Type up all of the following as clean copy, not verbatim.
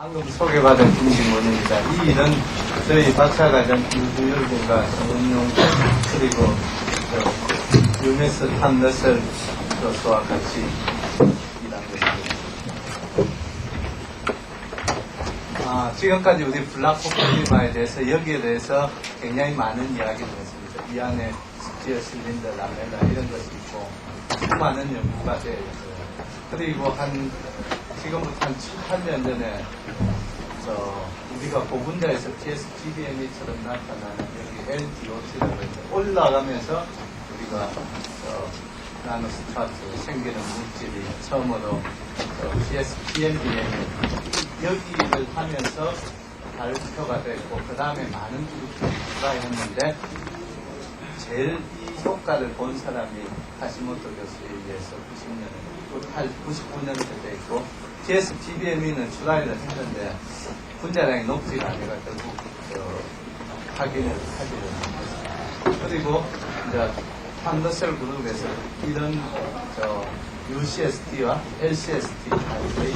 방금 소개받은 김진원입니다. 이 일은 저희 박사과정 유부열군과 정은용 그리고 유메스 탐러셀 교수와 같이 일한 것입니다. 지금까지 우리 블락호프리마에 대해서 여기에 대해서 굉장히 많은 이야기를 했습니다. 이 안에 스피어 실린더, 라멜라 이런 것이 있고 수많은 연구가 되어 있어요. 그리고 지금부터 한 8년 전에 우리가 고분자에서 PSGBME처럼 나타나는 여기 LDOT라고 해서 올라가면서 우리가 나노스트라트 생기는 물질이 처음으로 PSGBME 여기를 하면서 발표가 됐고 그 다음에 많은 그룹들이 추가했는데 제일 이 효과를 본 사람이 하시모토 교수에 의해서 99년에 돼 있고 PSGBME는 추가를 했는데 분자량이 높지가 않아가 결국 확인을 하지를 못했습니다. 그리고 이제 탐러셀 그룹에서 이런 UCST와 LCST 타입의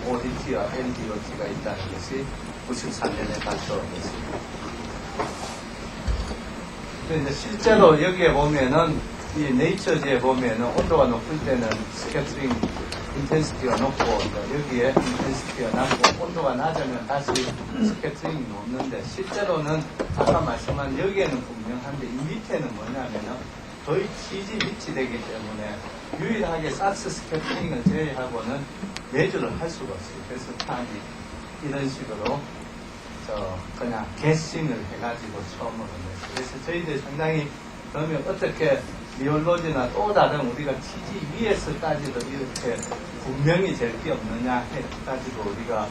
ODT와 LDOT가 있다는 것이 93년에 발표됐습니다. 근데 실제로 여기에 보면은 이 네이처지에 보면은 온도가 높을 때는 스캐터링 인텐시티가 높고 여기에 인텐시티가 낮고 온도가 낮으면 다시 스캐터링이 높는데 실제로는 아까 말씀한 여기에는 분명한데 이 밑에는 뭐냐면은 거의 TG 밑이 되기 때문에 유일하게 삭스 스캐터링을 제외하고는 매주를 할 수가 없어요. 그래서 탄이 이런 식으로 그냥 게싱을 해가지고 처음으로 냈어요. 그래서 저희들이 상당히 그러면 어떻게 리올로지나 또 다른 우리가 TG 위에서까지도 이렇게 분명히 될 게 없느냐 해가지고 우리가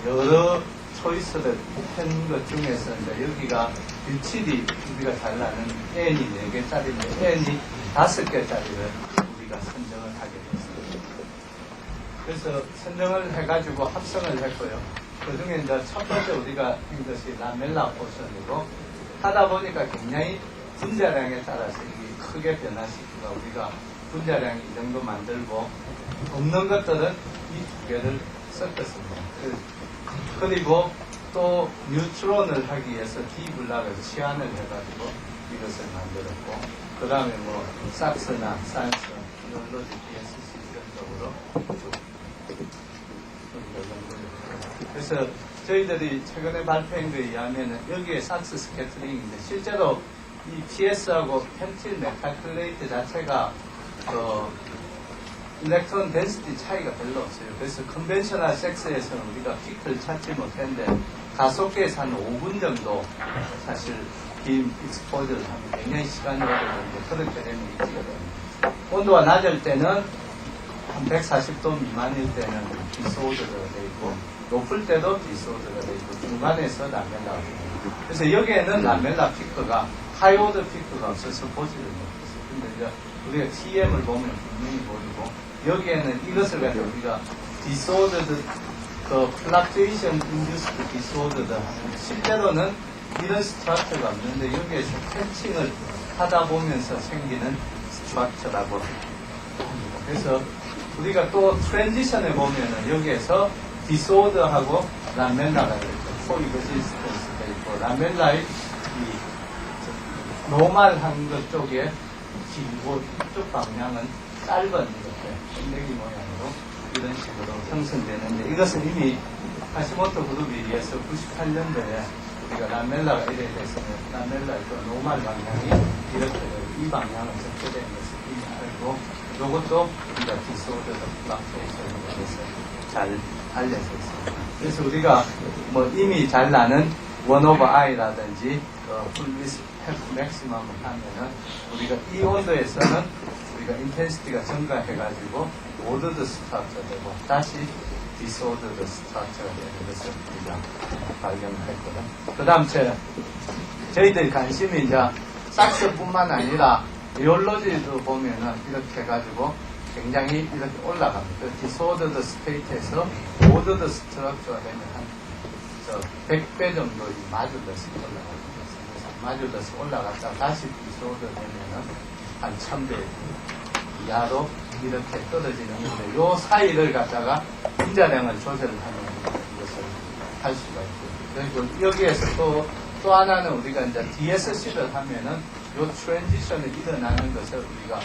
여러 초이스를 한 것 중에서 이제 여기가 유치리 우리가 잘 나는 N이 4개짜리인데 N이 5개짜리를 우리가 선정을 하게 됐습니다. 그래서 선정을 해가지고 합성을 했고요. 그 중에 이제 첫 번째 우리가 한 것이 라멜라 포션이고 하다 보니까 굉장히 분자량에 따라서 이게 크게 변화시키고 우리가 분자량이 이 정도 만들고 없는 것들은 이 두 개를 섞었습니다. 그리고 또 뉴트론을 하기 위해서 D블락을 치환을 해가지고 이것을 만들었고 그 다음에 뭐 삭스나 산스, 리올로지, BSC 이런 쪽으로 그래서 저희들이 최근에 발표한 거에 의하면 여기에 삭스 스캐터링인데 실제로 이 PS하고 펜틸 메탈클레이트 자체가 일렉트론 덴시티 차이가 별로 없어요. 그래서 컨벤셔널 섹스에서는 우리가 피크를 찾지 못했는데 가속계에서 한 5분 정도 사실 빔 익스포저를 하면 굉장히 시간이 오래 걸리는데 그렇게 되면 이지가 됩니다. 온도가 낮을 때는 한 140도 미만일 때는 디소더가 되어 있고 높을 때도 디소더가 되어 있고 중간에서 라멜라가 됩니다. 그래서 여기에는 라멜라 피크가 하이오드 피크가 없어서 보지를 못했어요. 근데 이제 우리가 TM을 보면 분명히 보이고 여기에는 이것을 가지고 우리가 디소더드 플락투에이션 인듀스드 디소더드 하는데 실제로는 이런 스트럭처가 없는데 여기에서 캐칭을 하다 보면서 생기는 스트럭처라고 합니다. 그래서 우리가 또 트랜지션에 보면은 여기에서 디소더하고 라멜라가 있고 코이거시스턴스가 있고 라멜라의 이 노멀한 것 쪽에 길고 이쪽 방향은 짧은 이렇게 건데기 모양으로 이런 식으로 형성되는데 이것은 이미 하시모토 그룹에 의해서 98년도에 우리가 라멜라가 이래 됐으면 라멜라의 또 노멀 방향이 이렇게 이 방향을 적재된 것을 이미 알고 이것도 우리가 디소더드 플락투에이션에 대해서 잘 알려져 있습니다. 그래서 우리가 뭐 이미 잘 나는 1/i라든지 풀리스 F 맥시멈을 하면은 우리가 이 온도에서는 우리가 인텐시티가 증가해가지고 오더드 스트럭처 되고 다시 디소더드 스트럭처가 되는 것을 우리가 발견을 했거든. 그 다음 저희들 관심이 이제 삭스뿐만 아니라 리올로지도 보면은 이렇게 해가지고 굉장히 이렇게 올라갑니다. 디소더드 스테이트에서 오더드 스트럭처가 되면 한 100배 정도 이 마듈러스 올라갑니다. 마듈러스 올라갔다 다시 디소더 되면은 한 1000배 이하로 이렇게 떨어지는 건데 요 사이를 갖다가 분자량을 조절하는 것을 할 수가 있고, 그리고 여기에서 또 하나는 우리가 이제 DSC를 하면은 요 트랜지션이 일어나는 것을 우리가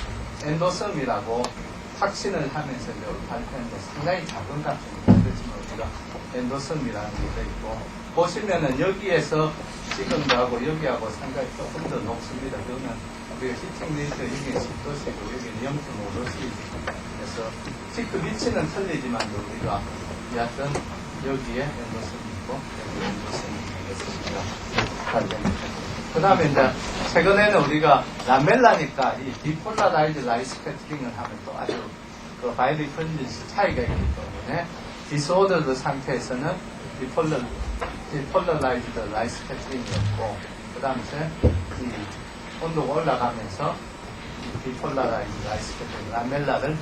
엔도섬이라고 확신을 하면서 이제 발표하는데 상당히 작은 값입니다. 그렇지만 우리가 엔도섬이라는 게 돼 있고, 보시면은 여기에서 지금하고 여기하고 상당히 조금 더 높습니다. 그러면 우리가 히팅 레이트 여기는 10도씨고 여기는 0.5도씨. 그래서 그 위치는 틀리지만도 우리가 여하튼 여기에 엔도섬이 있고 여기 엔도섬이 있겠습니다. 그 다음에 이제 최근에는 우리가 라멜라니까 이 디폴라라이즈 라이 스캐터링을 하면 또 아주 그 바이리 컨디션 차이가 있기 때문에 디스오더드 상태에서는 디폴라라이즈드 라이 스캐터링이었고, 그 다음에 이 온도가 올라가면서 디폴라라이즈 라이 스캐터링 라멜라를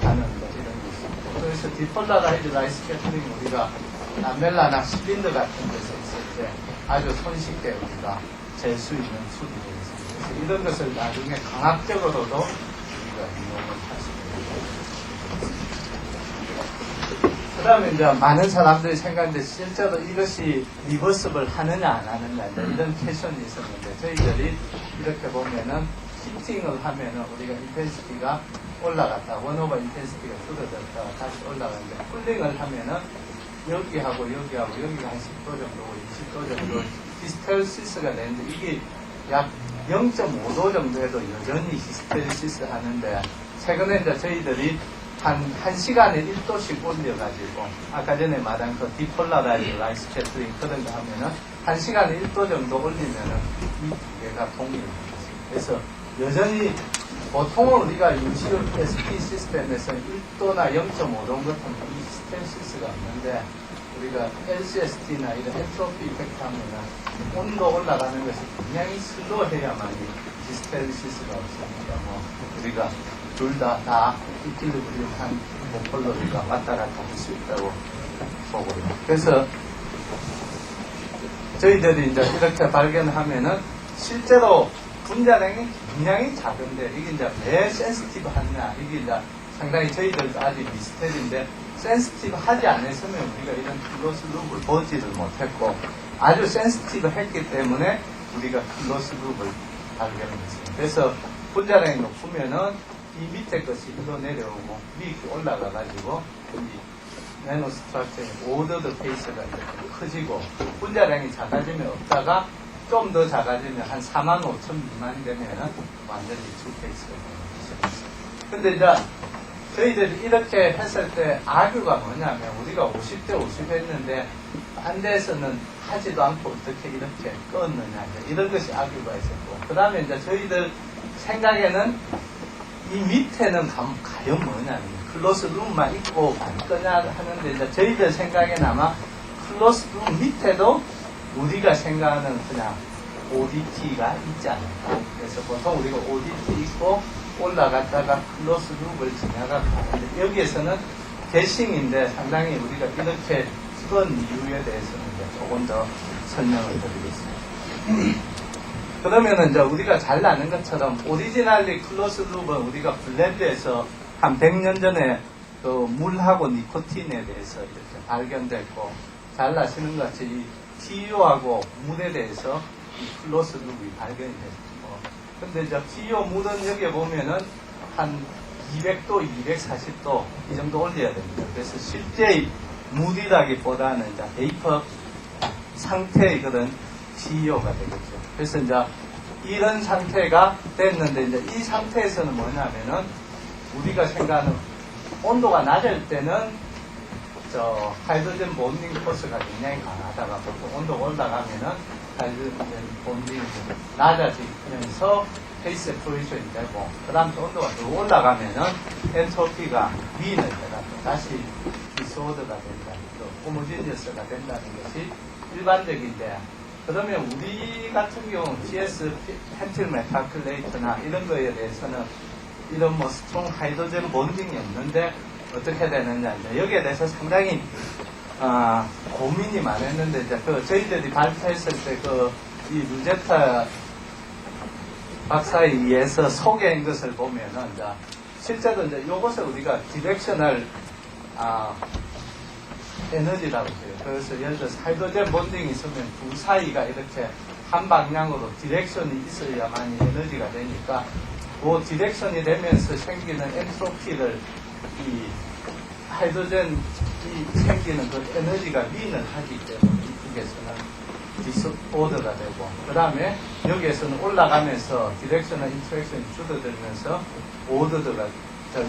하는 거 이런 게 있습니다. 그래서 디폴라라이즈 라이 스캐터링 우리가 라멜라나 실린더 같은 데서 있을 때 아주 손쉽게 우리가 잴 수 있는 수들이 있습니다. 그래서 이런 것을 나중에 강학적으로도 우리가 이용을 할 수 있습니다. 그 다음에 이제 많은 사람들이 생각하는데 실제로 이것이 리버스블 하느냐 안 하느냐 이런 퀘션이 있었는데, 저희들이 이렇게 보면은 히팅을 하면은 우리가 인텐시티가 올라갔다, 원오버 인텐시티가 줄어들었다가 다시 올라가는데, 쿨링을 하면은 여기하고 여기가 한 10도 정도고 20도 정도 히스테리시스가 되는데, 이게 약 0.5도 정도에도 여전히 히스테리시스 하는데, 최근에 이제 저희들이 한 1시간에 1도씩 올려가지고, 아까 전에 말한 그 디폴라라이즈 라이 스캐터링 그런 거 하면은 1시간에 1도 정도 올리면은 이 두 개가 동일합니다. 그래서 여전히 보통은 우리가 유지율 SP 시스템에서 1도나 0.5도 같은 이 히스테리시스가 없는데, 우리가 LCST나 이런 엔트로피 이펙트 하면은 온도 올라가는 것이 굉장히 슬로해야만 히스테리시스가 없으니까 우리가 둘 다 이퀄리브리엄한 목폴로 우리가 왔다 갔다 할 수 있다고 보고요. 그래서 저희들이 이제 이렇게 발견하면은 실제로 분자량이 굉장히 작은데, 이게 이제 왜 센시티브 하느냐, 이게 이제 상당히 저희들도 아직 미스터리인데, 센시티브 하지 않았으면 우리가 이런 클로스 룹을 보지를 못했고, 아주 센시티브 했기 때문에 우리가 클로스 룹을 발견했습니다. 그래서 분자량이 높으면은 이 밑에 것이 일로 내려오고 위에 올라가가지고 이 나노스트럭처의 오더드 페이스가 이렇게 커지고, 분자량이 작아지면 없다가 좀 더 작아지면 한 45,000 미만이 되면은 완전히 투 페이스가 되는 것입니다. 근데 이제 저희들이 이렇게 했을 때 아규가 뭐냐면, 우리가 50대 50 했는데 딴 데서는 하지도 않고 어떻게 이렇게 껐느냐, 이런 것이 아규가 있었고, 그 다음에 이제 저희들 생각에는 이 밑에는 과연 뭐냐면 클로스 룸만 있고 안 거냐 하는데, 이제 저희들 생각에는 아마 클로스 룸 밑에도 우리가 생각하는 그냥 ODT가 있지 않을까. 그래서 보통 우리가 ODT 있고 올라갔다가 클로스 룹을 지나가고 하는데, 여기에서는 게싱인데 상당히 우리가 이렇게 그런 이유에 대해서는 이제 조금 더 설명을 드리겠습니다. 그러면은 이제 우리가 잘 아는 것처럼 오리지널리 클로스 룹은 우리가 블렌드에서 한 100년 전에 그 물하고 니코틴에 대해서 이렇게 발견됐고, 잘 아시는 것 같이 이 PU하고 물에 대해서 이 클로스 룹이 발견이 됐고, 근데 이제 PU 물은 여기 보면은 한 200도, 240도 이 정도 올려야 됩니다. 그래서 실제 물이라기보다는 이제 베이퍼 상태의 그런 PU가 되겠죠. 그래서 이제 이런 상태가 됐는데, 이제 이 상태에서는 뭐냐면은 우리가 생각하는 온도가 낮을 때는 저 하이드로젠 본딩 포스가 굉장히 강하다가, 보통 온도가 올라가면은 하이드로젠 본딩이 낮아지면서 페이스 프로이션이 되고, 그 다음 또 온도가 더 올라가면은 엔트로피가 위인을 해가지고 다시 디스오더가 된다, 또 호모지니어스가 된다는 것이 일반적인데, 그러면 우리 같은 경우 GS 펜틸 메타클레이트나 이런 거에 대해서는 이런 뭐 스트롱 하이드로젠 본딩이 없는데 어떻게 되느냐, 이제 여기에 대해서 상당히 고민이 많았는데, 이제 그 저희들이 발표했을 때 이 루제타 박사에 의해서 소개한 것을 보면은 이제 실제로 이제 이것을 우리가 디렉셔널 에너지라고 해요. 그래서 예를 들어서 하이드로젠 본딩이 있으면 두 사이가 이렇게 한 방향으로 디렉션이 있어야만이 에너지가 되니까 그 디렉션이 되면서 생기는 엔트로피를 이 하이드로젠이 생기는 그 에너지가 윈을 하기 때문에 이쪽에서는 디스오더가 되고 그 다음에 여기에서는 올라가면서 디렉션과 인터랙션이 줄어들면서 오더가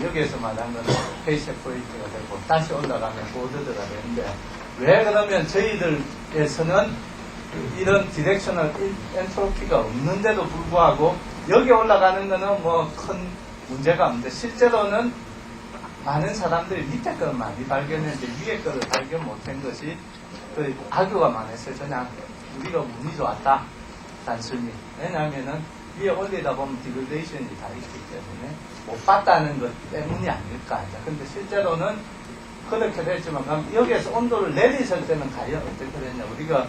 여기에서 말하는 건 페이스 세퍼레이트가 되고 다시 올라가면 오더가 되는데 왜 그러면 저희들에서는 이런 디렉셔널 엔트로피가 없는데도 불구하고 여기 올라가는 거는 뭐 큰 문제가 없는데 실제로는 많은 사람들이 밑에 걸 많이 발견했는데 위에 거를 발견 못한 것이 그 악유가 많았어요. 그냥 우리가 운이 좋았다. 단순히. 왜냐하면은 위에 올리다 보면 디그레이션이 다 있기 때문에 못 봤다는 것 때문이 아닐까. 근데 실제로는 그렇게 됐지만 그럼 여기에서 온도를 내리실 때는 과연 어떻게 됐냐. 우리가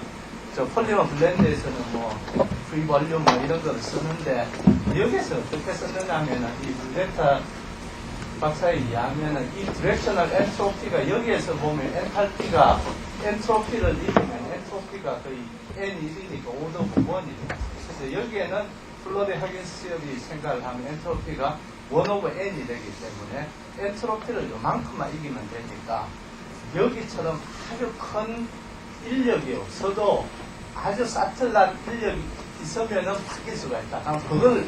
저 폴리머 블렌드에서는 뭐 프리 볼륨 뭐 이런 거를 쓰는데 여기에서 어떻게 썼느냐 하면은 이 블레타 박사에 의하면은 이 디렉셔널 엔트로피가 여기에서 보면 엔탈피가 엔트로피를 입으면 엔트로피가 거의 N1이니까 5도 9번이죠. 그래서 여기에는 플로데 하긴스 시업이 생각을 하면 엔트로피가 1/N이 되기 때문에 엔트로피를 요만큼만 이기면 되니까 여기처럼 아주 큰 인력이 없어도 아주 사틀란 인력이 있으면은 바뀔 수가 있다. 그걸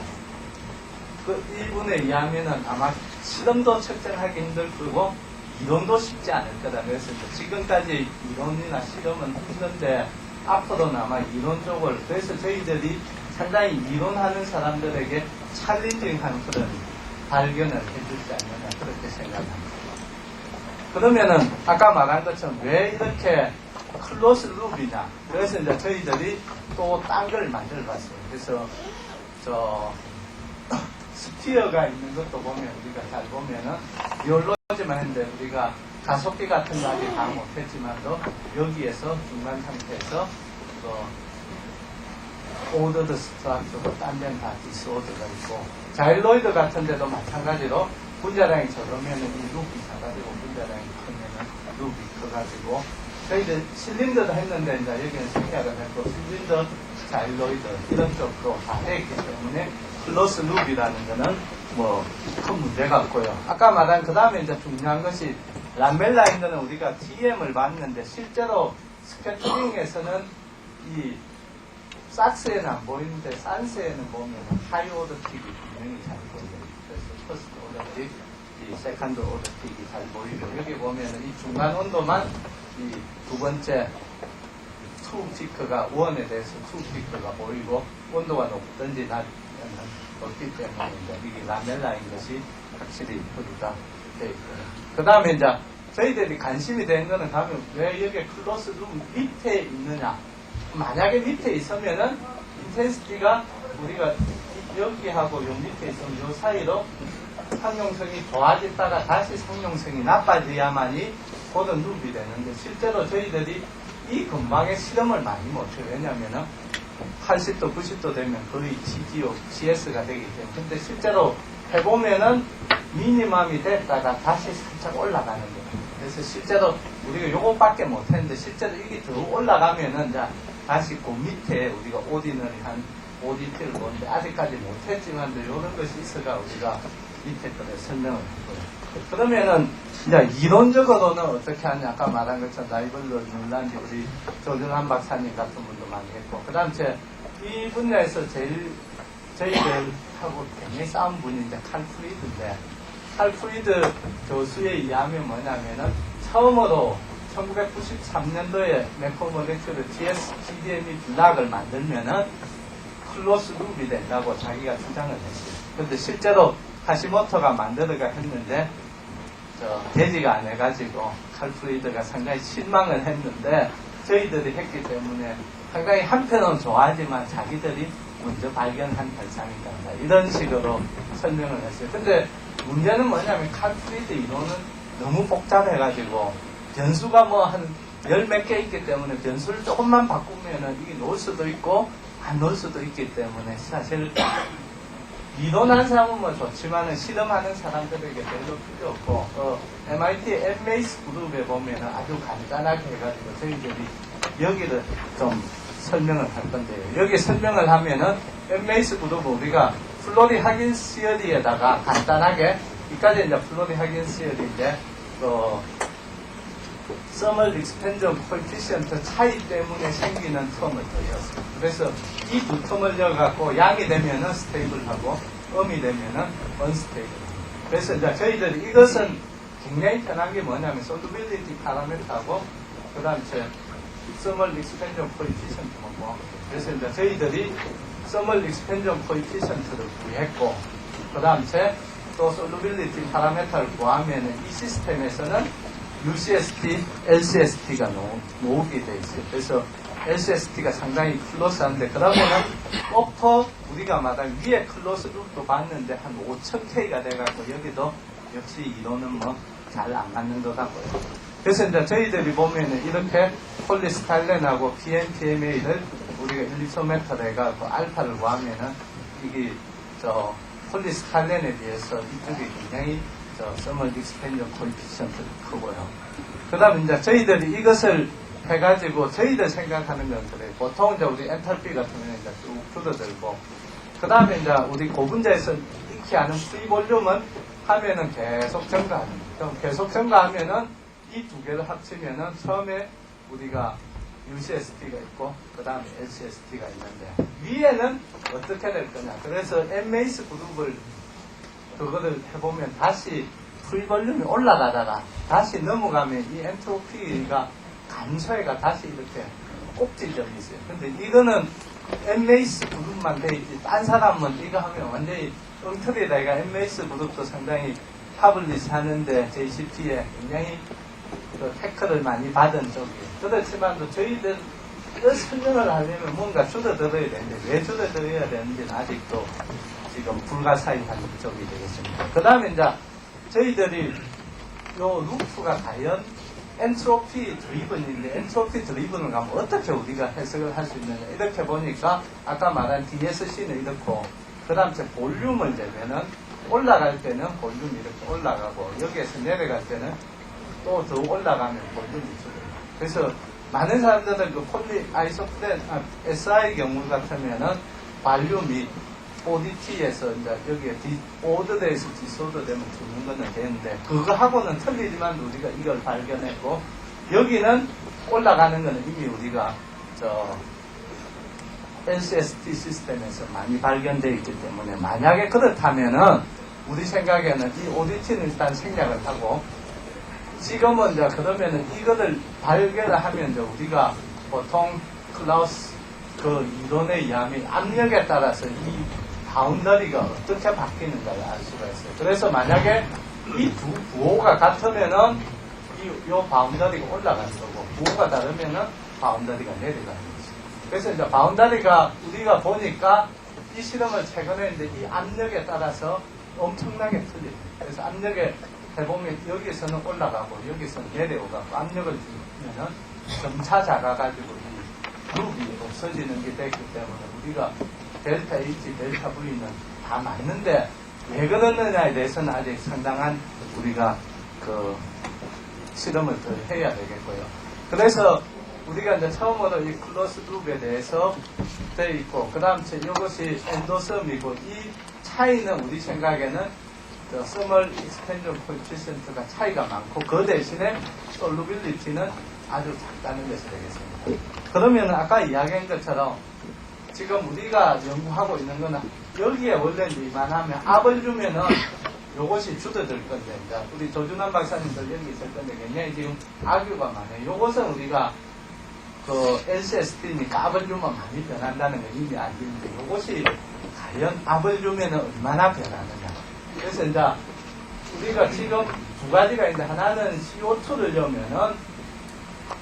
그 일본에 의하면은 아마 실험도 측정하기 힘들 거고 이론도 쉽지 않을 거다. 그래서 지금까지 이론이나 실험은 힘든데 앞으로는 아마 이론 쪽을 그래서 저희들이 상당히 이론하는 사람들에게 챌린징한 그런 발견을 해주지 않느냐 그렇게 생각합니다. 그러면은 아까 말한 것처럼 왜 이렇게 클로스 룹이냐. 그래서 이제 저희들이 또 딴 걸 만들어 봤어요. 그래서 스피어가 있는 것도 보면 우리가 잘 보면은 비올로지만 했는데 우리가 가속기 같은 거 아직 다 못했지만도 여기에서 중간 상태에서 오더드 스트락처로 딴 데는 다 디스오더가 있고 자일로이드 같은 데도 마찬가지로 분자량이 적으면은 이 룹이 작아지고 분자량이 크면은 룹이 커가지고 저희들 실린더도 했는데 이제 여기는 생략을 했고 실린더, 자일로이드 이런 쪽으로 다 했기 때문에 클로스 룹이라는 거는 뭐 큰 문제가 없고요. 아까 말한 그 다음에 이제 중요한 것이 라멜라인 거는 우리가 TM을 봤는데 실제로 스캐터링에서는 이 삭스에는 안 보이는데 산스에는 보면 하이 오더 틱이 분명히 잘 보여요. 그래서 퍼스트 오더 틱, 이 세컨드 오더 틱이 잘 보이고 여기 보면은 이 중간 온도만 이 두 번째 투 피크가 원에 대해서 투 피크가 보이고 온도가 높든지 낮으면 없기 때문에 이제 이게 라멜라인 것이 확실히 표기가 되어 있고요. 그 다음에 이제 저희들이 관심이 된 거는 가면 왜 여기 클로스 룸 밑에 있느냐. 만약에 밑에 있으면은 인텐시티가 우리가 여기하고 요 밑에 있으면 요 사이로 상용성이 좋아졌다가 다시 상용성이 나빠져야만이 고든 룹이 되는데 실제로 저희들이 이 근방에 실험을 많이 못해요. 왜냐면은 80도, 90도 되면 거의 GGO, GS가 되기 때문에. 근데 실제로 해보면은 미니멈이 됐다가 다시 살짝 올라가는 거예요. 그래서 실제로 우리가 요것밖에 못했는데 실제로 이게 더 올라가면은 이제 다시 그 밑에 우리가 오디너리 한 ODT를 보는데 아직까지 못했지만 이런 것이 있어가 우리가 밑에 거를 설명을 했고요. 그러면은 이제 이론적으로는 어떻게 하냐. 아까 말한 것처럼 라이벌로 논란이 우리 조정한 박사님 같은 분도 많이 했고 그 다음 이 분야에서 제일 저희들하고 굉장히 싸운 분이 이제 칼 프리드인데 칼 프리드 교수에 의하면 뭐냐면은 처음으로 1993년도에 매코모레큐르 GDME 블락을 만들면은 클로스 룹이 된다고 자기가 주장을 했어요. 근데 실제로 하시모토가 만들어가 했는데 되지가 안 해가지고 칼프리드가 상당히 실망을 했는데 저희들이 했기 때문에 상당히 한편은 좋아하지만 자기들이 먼저 발견한 발상이다. 이런 식으로 설명을 했어요. 근데 문제는 뭐냐면 칼프리드 이론은 너무 복잡해가지고 변수가 뭐 한 열 몇 개 있기 때문에 변수를 조금만 바꾸면은 이게 놓을 수도 있고 안 놓을 수도 있기 때문에 사실 이론한 사람은 뭐 좋지만은 실험하는 사람들에게 별로 필요 없고, MIT Mmace 그룹에 보면은 아주 간단하게 해가지고 저희들이 여기를 좀 설명을 할 건데요. 여기 설명을 하면은 Mmace 그룹은 우리가 플로리 확인 시어리에다가 간단하게, 이까지 이제 플로리 확인 시어리인데, Thermal Expansion Coefficient 차이 때문에 생기는 텀을 더했습니다. 그래서 이 두 텀을 넣어갖고 양이 되면은 스테이블하고 음이 되면은 언스테이블. 그래서 이제 저희들이 이것은 굉장히 편한 게 뭐냐면 Solubility 파라미터하고 그 다음에 Thermal Expansion Coefficient 뭐고. 그래서 이제 저희들이 Thermal Expansion Coefficient를 구했고 그 다음에 또 Solubility 파라미터를 구하면은 이 시스템에서는 UCST, LCST가 놓게 돼 있어요. 그래서 LCST가 상당히 클로스한데, 그러면은 어퍼 우리가 말한 위에 클로스 룩도 봤는데 한 5000K가 돼갖고 여기도 역시 이론은 뭐 잘 안 맞는 것 같고요. 그래서 이제 저희들이 보면은 이렇게 폴리스타일렌하고 PMPMA를 우리가 1,2,000m를 해갖고 알파를 구하면은 이게 폴리스타일렌에 비해서 이쪽이 굉장히 Thermal Expansion Coefficient도 크고요. 그 다음에 이제 저희들이 이것을 해가지고 저희들 생각하는 건 그래요. 보통 이제 우리 엔탈피 같은 경우는 이제 쭉 줄어들고, 그 다음에 이제 우리 고분자에서 익히 하는 프리 볼륨은 하면은 계속 증가합니다. 그럼 계속 증가하면은 이 두 개를 합치면은 처음에 우리가 UCST가 있고, 그 다음에 LCST가 있는데, 위에는 어떻게 될 거냐. 그래서 Mmace 그룹을 그거를 해보면 다시 프리 볼륨이 올라가다가 다시 넘어가면 이 엔트로피가 감소해가 다시 이렇게 꼭지점이 있어요. 근데 이거는 Mmace 그룹만 돼 있지, 딴 사람은 이거 하면 완전히 엉터리다. 이가 Mmace 그룹도 상당히 파블리시 하는데 JCP에 굉장히 그 태클을 많이 받은 쪽이에요. 그렇지만도 저희들 설명을 하려면 뭔가 줄어들어야 되는데 왜 줄어들어야 되는지는 아직도 지금 불가사의한 쪽이 되겠습니다. 그 다음에 이제 저희들이 요 루프가 과연 엔트로피 드리븐인데, 엔트로피 드리븐을 가면 어떻게 우리가 해석을 할 수 있느냐. 이렇게 보니까 아까 말한 DSC는 이렇고, 그 다음 볼륨을 재면은 올라갈 때는 볼륨이 이렇게 올라가고, 여기에서 내려갈 때는 또 더 올라가면 볼륨이 줄어요. 그래서 많은 사람들은 그 폴리 아이소프렌, SI 경우 같으면은 볼륨이 ODT에서 이제 여기에 오드에서 디소드 되면 죽는 거는 되는데, 그거하고는 틀리지만 우리가 이걸 발견했고, 여기는 올라가는 거는 이미 우리가 LCST 시스템에서 많이 발견되어 있기 때문에, 만약에 그렇다면은 우리 생각에는 이 ODT는 일단 생략을 하고, 지금은 이제 그러면은 이거를 발견을 하면 이제 우리가 보통 클라우스 그 이론에 의하면 압력에 따라서 이 바운더리가 어떻게 바뀌는가를 알 수가 있어요. 그래서 만약에 이 두 부호가 같으면은 요 바운더리가 올라가는 거고, 부호가 다르면은 바운더리가 내려가는 거죠. 그래서 이제 바운더리가 우리가 보니까 이 실험을 최근에 했는데 이 압력에 따라서 엄청나게 틀려요. 그래서 압력에 해보면 여기서는 올라가고 여기서는 내려오고, 압력을 주면은 점차 작아가지고 이 그룹이 없어지는 게 됐기 때문에 우리가 델타 H, 델타 V는 다 맞는데 왜 그러느냐에 대해서는 아직 상당한 우리가 그 실험을 더 해야 되겠고요. 그래서 우리가 이제 처음으로 이 클로스 그룹에 대해서 되어 있고, 그 다음 이것이 엔도섬이고, 이 차이는 우리 생각에는 Thermal Expansion Coefficient가 차이가 많고, 그 대신에 Solubility는 아주 작다는 것이 되겠습니다. 그러면 아까 이야기한 것처럼 지금 우리가 연구하고 있는 거는 여기에 원래 이만하면 압을 주면은 요것이 줄어들 건데, 이제 우리 조준환 박사님들 여기 있을 건데 굉장히 지금 악유가 많아요. 요것은 우리가 그 LCST니까 압을 주면 많이 변한다는 걸 이미 알고 있는데, 요것이 과연 압을 주면은 얼마나 변하느냐. 그래서 이제 우리가 지금 두 가지가 있는데, 하나는 CO2를 넣으면은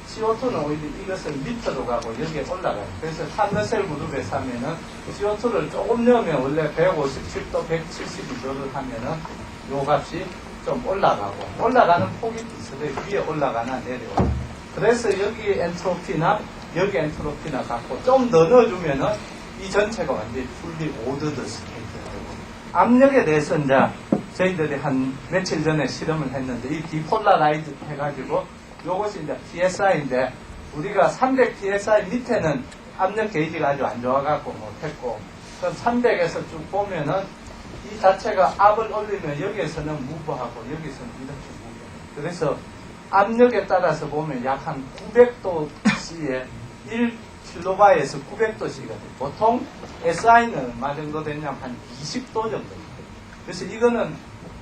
CO2는 오히려 이것을 밑으로 가고 여기에 올라가요. 그래서 탄너셀 그룹에서 하면은 CO2를 조금 넣으면 원래 157도, 172도를 하면은 요 값이 좀 올라가고, 올라가는 폭이 비슷해요. 위에 올라가나 내려오나. 그래서 여기 엔트로피나 여기 엔트로피나 같고, 좀 더 넣어주면은 이 전체가 완전히 풀리 오드드 스테이트가 되고, 압력에 대해서 이제 저희들이 한 며칠 전에 실험을 했는데 이 디폴라라이즈 해가지고 요것이 이제 PSI인데 우리가 300 PSI 밑에는 압력 게이지가 아주 안 좋아갖고 못했고 그럼 300에서 쭉 보면은 이 자체가 압을 올리면 여기에서는 무브하고 여기서는 이렇게 무브. 그래서 압력에 따라서 보면 약 한 900도씨에 1kB에서 900도씨가 돼요. 보통 SI는 얼마 정도 되냐면 한 20도 정도. 그래서 이거는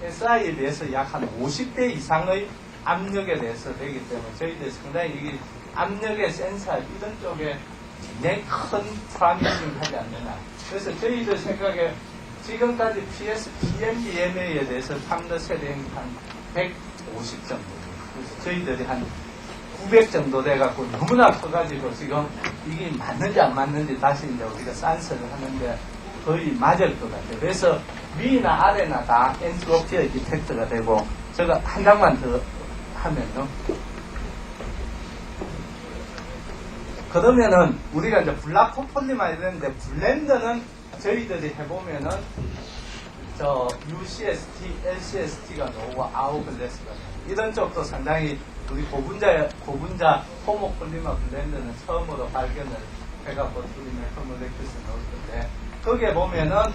SI에 비해서 약 한 50배 이상의 압력에 대해서 되기 때문에 저희들 상당히 이게 압력의 센서 이런 쪽에 굉장히 큰 프라미징을 하지 않느냐. 그래서 저희들 생각에 지금까지 PMBMA에 대해서 탐러 세대는 한 150 정도. 그래서 저희들이 한 900 정도 돼갖고 너무나 커가지고 지금 이게 맞는지 안 맞는지 다시 이제 우리가 산서를 하는데 거의 맞을 것 같아요. 그래서 위나 아래나 다 엔트로피의 이펙트가 되고 제가 한 장만 더 하면요. 그러면은 우리가 이제 블락코폴리만 이랬는데 블렌더는 저희들이 해보면은 저 UCST, LCST가 나오고 아웃글래스가 이런 쪽도 상당히 우리 고분자 호모폴리머 블렌더는 처음으로 발견을 해갖고 우리 메커몰레큐스 넣을 건데 거기에 보면은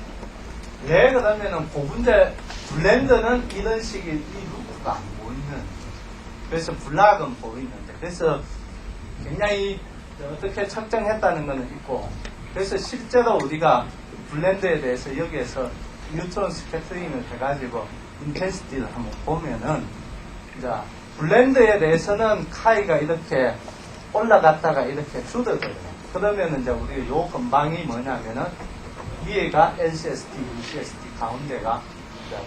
왜 그러면은 고분자 블렌더는 이런 식의 이 루프가 안 보이는 그래서 블락은 보이는데 그래서 굉장히 어떻게 측정했다는 것은 있고 그래서 실제로 우리가 블렌더에 대해서 여기에서 뉴트론 스펙트링을 해가지고 인텐시티를 한번 보면은 이제 블렌더에 대해서는 카이가 이렇게 올라갔다가 이렇게 줄어들어요. 그러면은 이제 우리가 요 근방이 뭐냐면은 위에가 LCST, UCST 가운데가 이제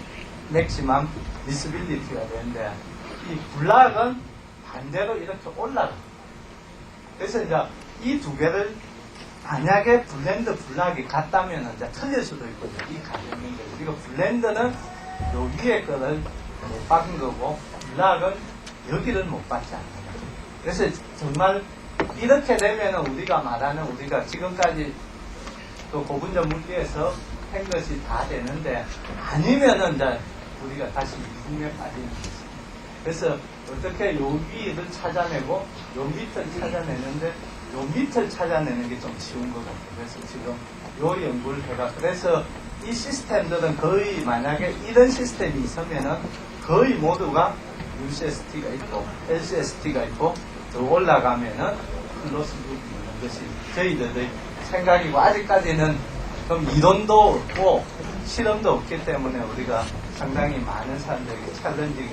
맥시멈 미스빌리티가 되는데 이 블락은 반대로 이렇게 올라가요. 그래서 이제 이 두 개를 만약에 블렌더 블락이 같다면 이제 틀릴 수도 있거든요. 이 가정인데 우리가 블렌더는 요 위에 거를 못 박은 거고 블락은 여기를 못 받지 않아요. 그래서 정말 이렇게 되면은 우리가 말하는 우리가 지금까지 또 고분자 물리에서 한 것이 다 되는데 아니면은 이제 우리가 다시 미풍에 빠지는 거죠. 그래서 어떻게 요 위를 찾아내고 요 밑을 찾아내는데 요 밑을 찾아내는 게 좀 쉬운 것 같아요. 그래서 지금 요 연구를 해가 그래서 이 시스템들은 거의 만약에 이런 시스템이 있으면은 거의 모두가 UCST가 있고 LCST가 있고 더 올라가면은 클로스 루프가 있는 것이 저희들의 생각이고 아직까지는 좀 이론도 없고 실험도 없기 때문에 우리가 상당히 많은 사람들에게 챌린징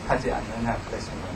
하지 않느냐 그렇습니다.